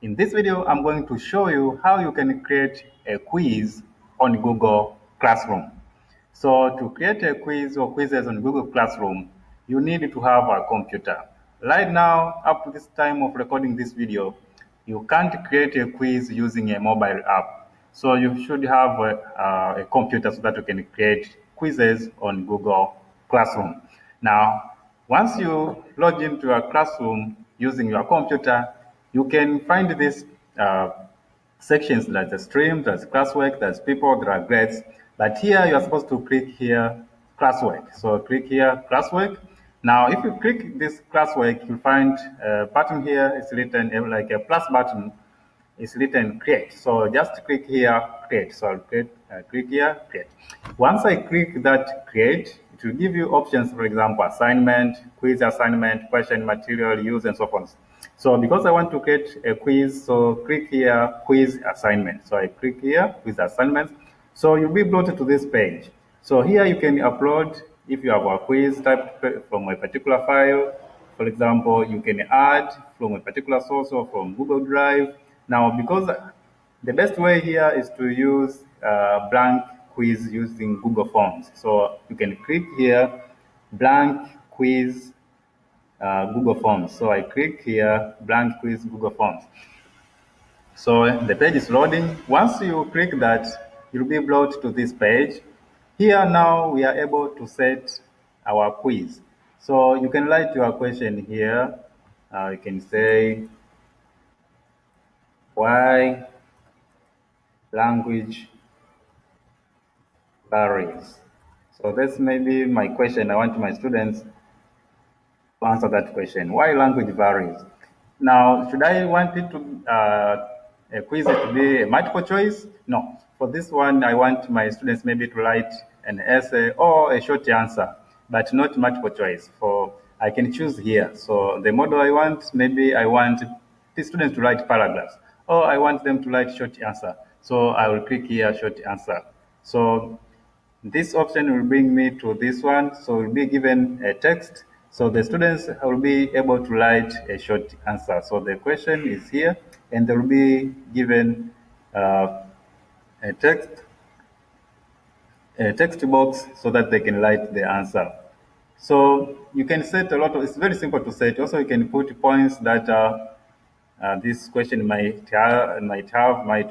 In this video, I'm going to show you how you can create a quiz on Google Classroom. So to create a quiz or quizzes on Google Classroom, you need to have a computer. Right now, up to this time of recording this video, you can't create a quiz using a mobile app. So you should have a computer so that you can create quizzes on Google Classroom. Now, once you log into your classroom using your computer, you can find these sections. There's the stream, there's classwork, there's people, there are grades. But here you are supposed to click here classwork. So click here classwork. Now, if you click this classwork, you find a button here. It's written like a plus button. It's written create. So just click here create. So I'll click here create. Once I click that create, it will give you options. For example, assignment, quiz assignment, question material, use, and so on. So because I want to create a quiz, so click here quiz assignment. So I click here quiz assignment. So you'll be brought to this page. So here you can upload if you have a quiz typed from a particular file. For example, you can add from a particular source or from Google Drive. Now, because the best way here is to use blank quiz using Google Forms. So you can click here, blank quiz Google Forms. So I click here, blank quiz Google Forms. So the page is loading. Once you click that, you'll be brought to this page. Here now we are able to set our quiz. So you can write your question here. You can say, why language varies? So that's maybe my question. I want my students to answer that question. Why language varies? Now, should I want it to a quiz to be a multiple choice? No. For this one, I want my students maybe to write an essay or a short answer, but not multiple choice. For I can choose here. So the model I want, maybe I want the students to write paragraphs, or I want them to write short answer. So I will click here short answer. So this option will bring me to this one. So we'll be given a text. So the students will be able to write a short answer. So the question is here, and they will be given a text box so that they can write the answer. So you can set a lot of, it's very simple to set. Also, you can put points that this question might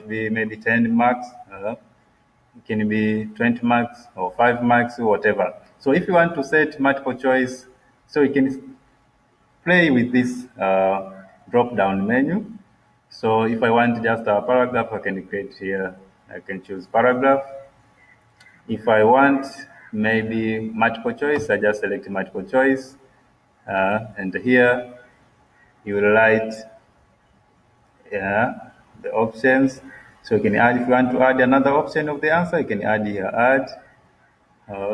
be maybe 10 marks. It can be 20 marks or 5 marks or whatever. So if you want to set multiple choice, so you can play with this drop-down menu. So if I want just a paragraph, I can create here. I can choose paragraph. If I want maybe multiple choice, I just select multiple choice. And here you will write the options. So you can add, if you want to add another option of the answer, you can add here, add.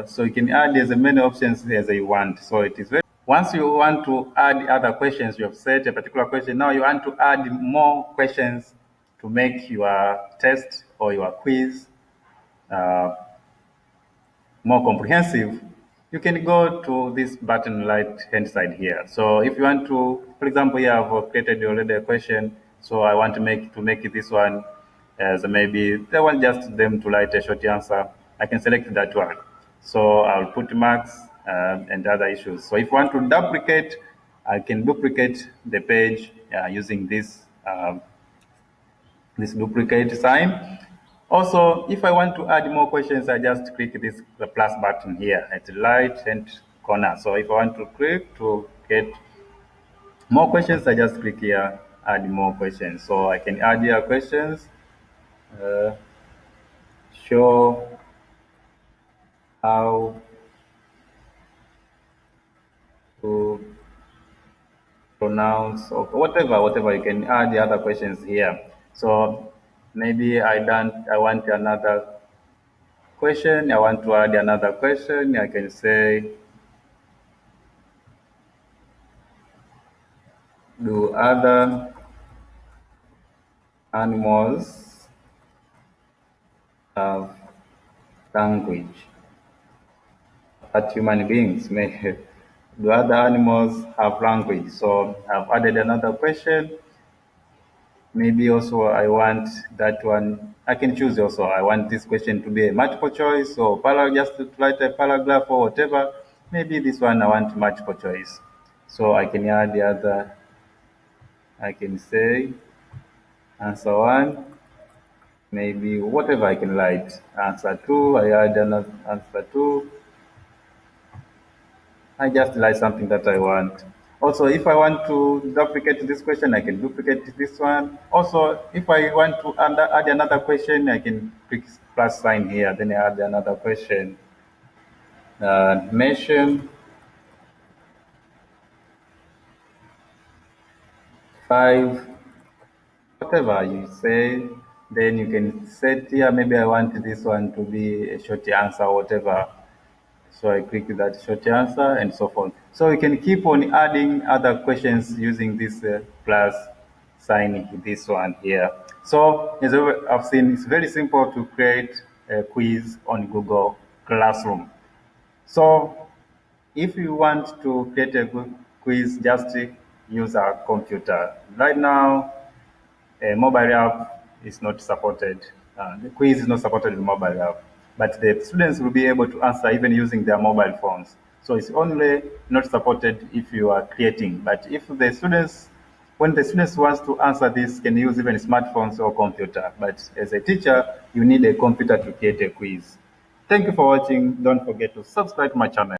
So you can add as many options as you want. So it is very, once you want to add other questions, you have set a particular question. Now you want to add more questions to make your test or your quiz more comprehensive. You can go to this button right hand side here. So if you want to, for example, here I've created already a question. So I want to make this one as maybe they want just them to write a short answer. I can select that one. So I'll put marks and other issues. So if you want to duplicate, I can duplicate the page using this duplicate sign. Also, if I want to add more questions, I just click the plus button here at the right hand corner. So if I want to click to get more questions, I just click here, add more questions. So I can add here questions, show how to pronounce, or whatever, you can add the other questions here. So maybe I want another question, I want to add another question. I can say, do other animals have language? But human beings may. Do other animals have language? So I've added another question. Maybe also I want that one. I can choose also. I want this question to be a multiple choice or just to write a paragraph or whatever. Maybe this one I want multiple choice. So I can add the other. I can say answer one. Maybe whatever I can write. Answer two. I add another answer two. I just write something that I want. Also, if I want to duplicate this question, I can duplicate this one. Also, if I want to add another question, I can click plus sign here, then I add another question. Mention 5, whatever you say, then you can set here, maybe I want this one to be a short answer, whatever. So I click that short answer and so forth. So you can keep on adding other questions using this plus sign, this one here. So as I've seen, it's very simple to create a quiz on Google Classroom. So if you want to create a good quiz, just use a computer. Right now, a mobile app is not supported. The quiz is not supported in mobile app, but the students will be able to answer even using their mobile phones. So it's only not supported if you are creating. But if the students, when the students wants to answer this, can use even smartphones or computer. But as a teacher, you need a computer to create a quiz. Thank you for watching. Don't forget to subscribe to my channel.